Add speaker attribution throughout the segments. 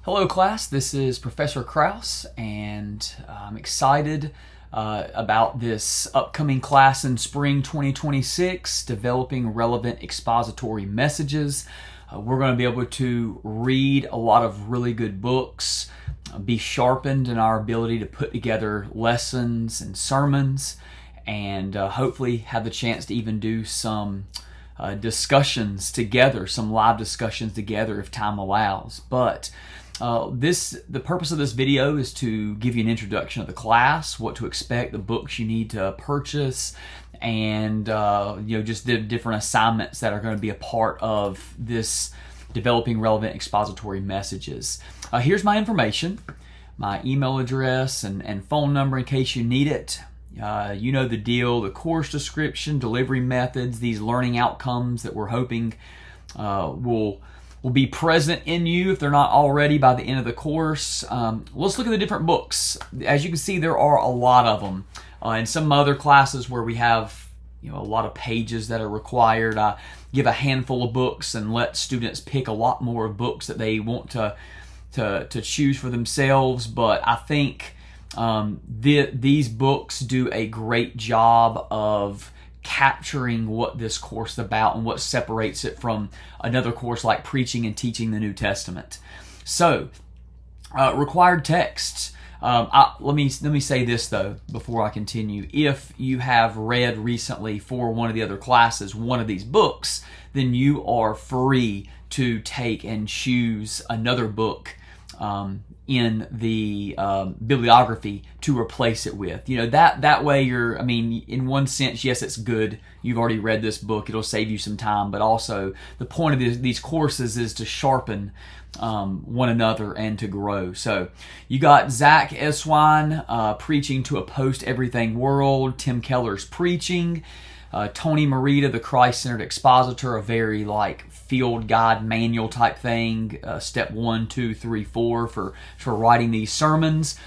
Speaker 1: Hello class, this is Professor Kraus and I'm excited about this upcoming class in spring 2026, Developing Relevant Expository Messages. We're going to be able to read a lot of really good books, be sharpened in our ability to put together lessons and sermons, and hopefully have the chance to even do some discussions together, some live discussions together if time allows. But the purpose of this video is to give you an introduction of the class, what to expect, the books you need to purchase, and just the different assignments that are going to be a part of this Developing Relevant Expository Messages. Here's my information, my email address and phone number in case you need it. You know the deal, the course description, delivery methods, these learning outcomes that we're hoping will be present in you if they're not already by the end of the course. Let's look at the different books. As you can see, there are a lot of them. In some other classes where we have a lot of pages that are required, I give a handful of books and let students pick a lot more books that they want to choose for themselves. But I think these books do a great job of capturing what this course is about and what separates it from another course like Preaching and Teaching the New Testament. So, required texts. Let me say this though before I continue. If you have read recently for one of the other classes one of these books, then you are free to take and choose another book in the bibliography to replace it with. That way in one sense, yes, it's good. You've already read this book. It'll save you some time, but also the point of these courses is to sharpen one another and to grow. So you got Zach Eswine, Preaching to a Post-Everything World, Tim Keller's Preaching, Tony Merida, the Christ-Centered Expositor, a very field guide manual type thing, step 1, 2, 3, 4 for writing these sermons.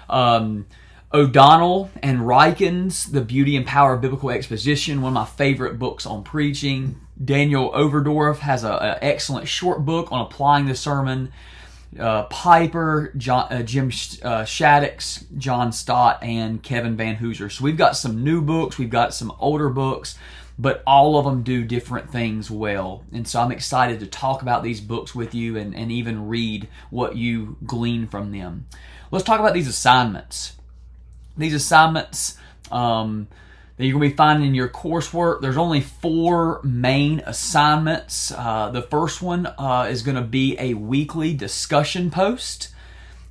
Speaker 1: O'Donnell and Rykins, The Beauty and Power of Biblical Exposition, one of my favorite books on preaching. Daniel Overdorf has an excellent short book on applying the sermon. Piper, Jim Shaddix, John Stott, and Kevin Van Hooser. So we've got some new books, we've got some older books, but all of them do different things well. And so I'm excited to talk about these books with you and even read what you glean from them. Let's talk about these assignments. These assignments that you're going to be finding in your coursework, there's only 4 main assignments. The first one is going to be a weekly discussion post.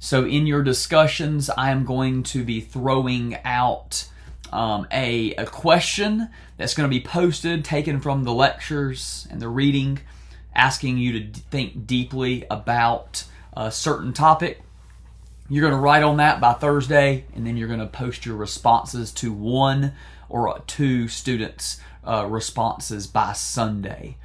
Speaker 1: So in your discussions, I am going to be throwing out a question that's going to be posted, taken from the lectures and the reading, asking you to think deeply about a certain topic. You're going to write on that by Thursday, and then you're going to post your responses to 1 or 2 students' responses by Sunday.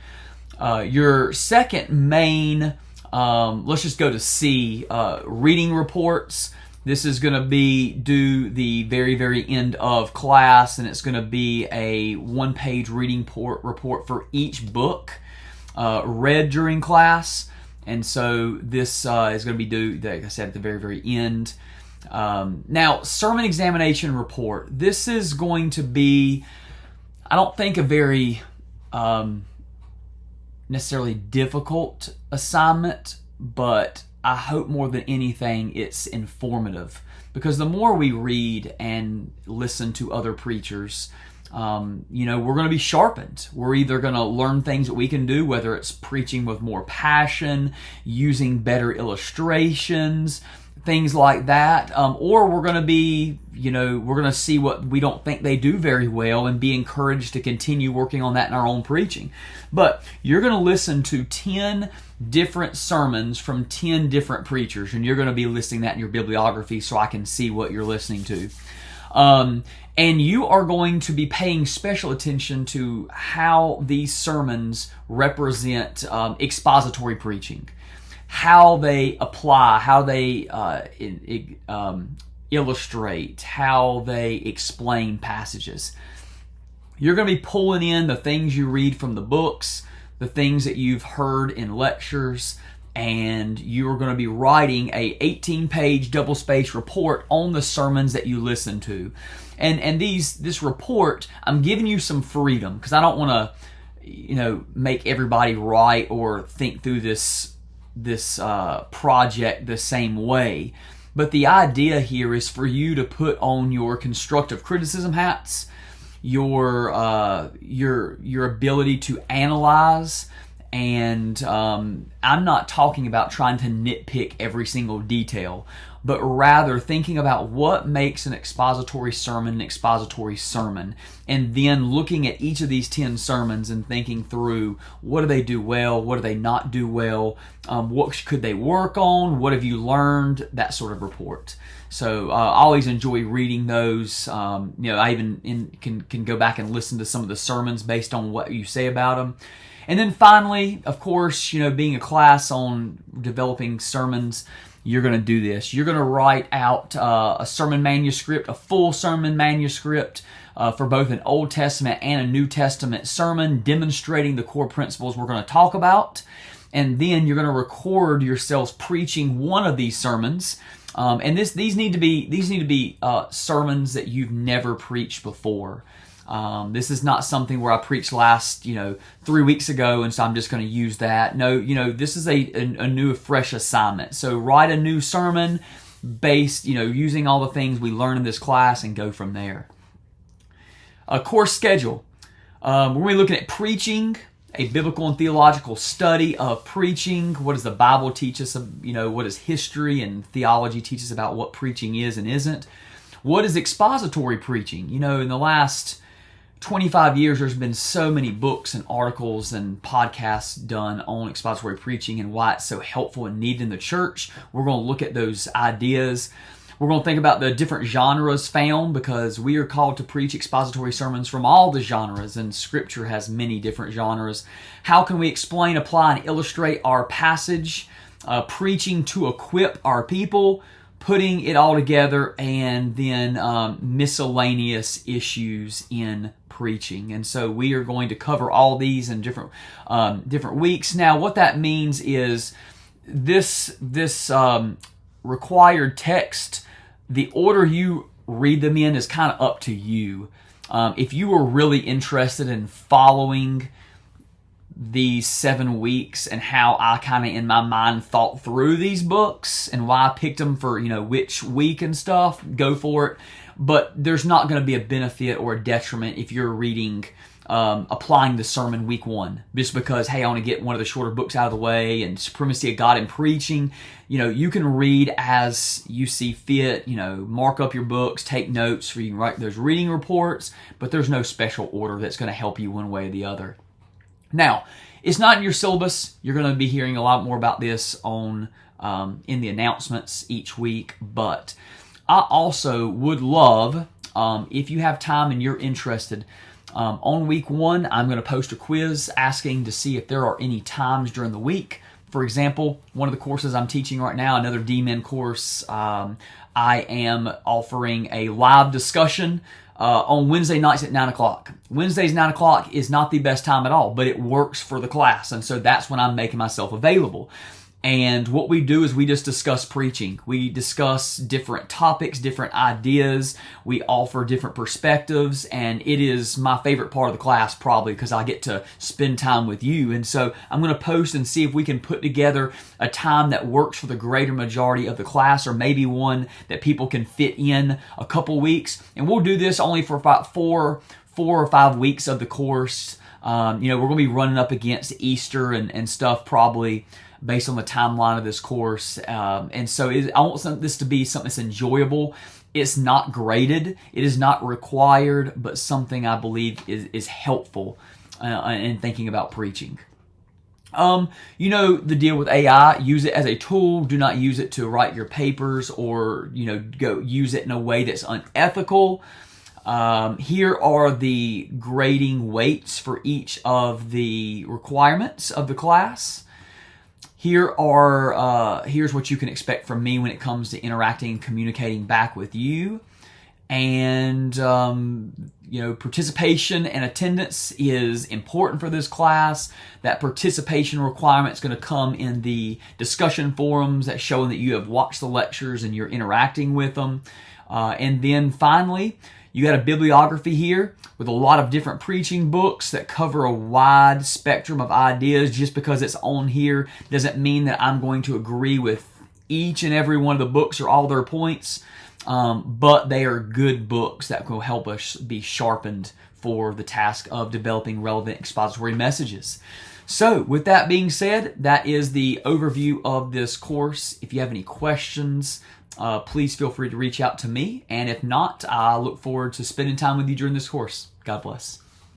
Speaker 1: Your second main, let's just go to C, reading reports. This is going to be due the very, very end of class, and it's going to be a 1-page reading report for each book read during class. And so this is going to be due, like I said, at the very, very end. Now, sermon examination report. This is going to be, I don't think, a very necessarily difficult assignment, but I hope more than anything it's informative. Because the more we read and listen to other preachers, we're going to be sharpened. We're either going to learn things that we can do, whether it's preaching with more passion, using better illustrations, things like that, or we're going to be, we're going to see what we don't think they do very well and be encouraged to continue working on that in our own preaching. But you're going to listen to 10 different sermons from 10 different preachers, and you're going to be listing that in your bibliography so I can see what you're listening to. And you are going to be paying special attention to how these sermons represent expository preaching, how they apply, how they illustrate, how they explain passages. You're going to be pulling in the things you read from the books, the things that you've heard in lectures, and you are going to be writing a 18-page double-spaced report on the sermons that you listen to. And this report, I'm giving you some freedom because I don't want to, make everybody write or think through this project the same way. But the idea here is for you to put on your constructive criticism hats, your ability to analyze, and I'm not talking about trying to nitpick every single detail, but rather thinking about what makes an expository sermon, and then looking at each of these 10 sermons and thinking through what do they do well, what do they not do well, what could they work on, what have you learned, that sort of report. So I always enjoy reading those. I even can go back and listen to some of the sermons based on what you say about them. And then finally, of course, being a class on developing sermons, you're going to do this. You're going to write out a sermon manuscript, a full sermon manuscript for both an Old Testament and a New Testament sermon, demonstrating the core principles we're going to talk about. And then you're going to record yourselves preaching one of these sermons. And these need to be sermons that you've never preached before. This is not something where I preached last, 3 weeks ago, and so I'm just going to use that. No, this is a new, fresh assignment. So write a new sermon based, using all the things we learn in this class and go from there. A course schedule. We're going to be looking at preaching, a biblical and theological study of preaching. What does the Bible teach us? What does history and theology teach us about what preaching is and isn't? What is expository preaching? In the last 25 years, there's been so many books and articles and podcasts done on expository preaching and why it's so helpful and needed in the church. We're going to look at those ideas. We're going to think about the different genres found, because we are called to preach expository sermons from all the genres, and Scripture has many different genres. How can we explain, apply, and illustrate our passage? Preaching to equip our people, putting it all together, and then miscellaneous issues in preaching. And so we are going to cover all these in different weeks. Now, what that means is this required text, the order you read them in is kind of up to you. If you were really interested in following these 7 weeks and how I kind of in my mind thought through these books and why I picked them for which week and stuff, go for it. But there's not going to be a benefit or a detriment if you're reading applying the sermon week 1, just because, hey, I want to get one of the shorter books out of the way, and supremacy of God in preaching. You can read as you see fit, mark up your books, take notes, or you can write those reading reports, but there's no special order that's going to help you one way or the other. Now, it's not in your syllabus. You're going to be hearing a lot more about this in the announcements each week, but I also would love, if you have time and you're interested, on week 1, I'm going to post a quiz asking to see if there are any times during the week. For example, one of the courses I'm teaching right now, another D-Min course, I am offering a live discussion on Wednesday nights at 9 o'clock. Wednesdays 9 o'clock is not the best time at all, but it works for the class, and so that's when I'm making myself available. And what we do is we just discuss preaching. We discuss different topics, different ideas. We offer different perspectives, and it is my favorite part of the class probably because I get to spend time with you. And so I'm going to post and see if we can put together a time that works for the greater majority of the class, or maybe one that people can fit in a couple weeks. And we'll do this only for about four or 5 weeks of the course. We're going to be running up against Easter and stuff probably, based on the timeline of this course. And so I want this to be something that's enjoyable. It's not graded. It is not required, but something I believe is helpful in thinking about preaching. The deal with AI, use it as a tool. Do not use it to write your papers or, go use it in a way that's unethical. Here are the grading weights for each of the requirements of the class. Here's what you can expect from me when it comes to interacting and communicating back with you. And participation and attendance is important for this class. That participation requirement is going to come in the discussion forums that showing that you have watched the lectures and you're interacting with them. And then finally, you got a bibliography here with a lot of different preaching books that cover a wide spectrum of ideas. Just because it's on here doesn't mean that I'm going to agree with each and every one of the books or all their points. But they are good books that will help us be sharpened for the task of developing relevant expository messages. So, with that being said, that is the overview of this course. If you have any questions, please feel free to reach out to me. And if not, I look forward to spending time with you during this course. God bless.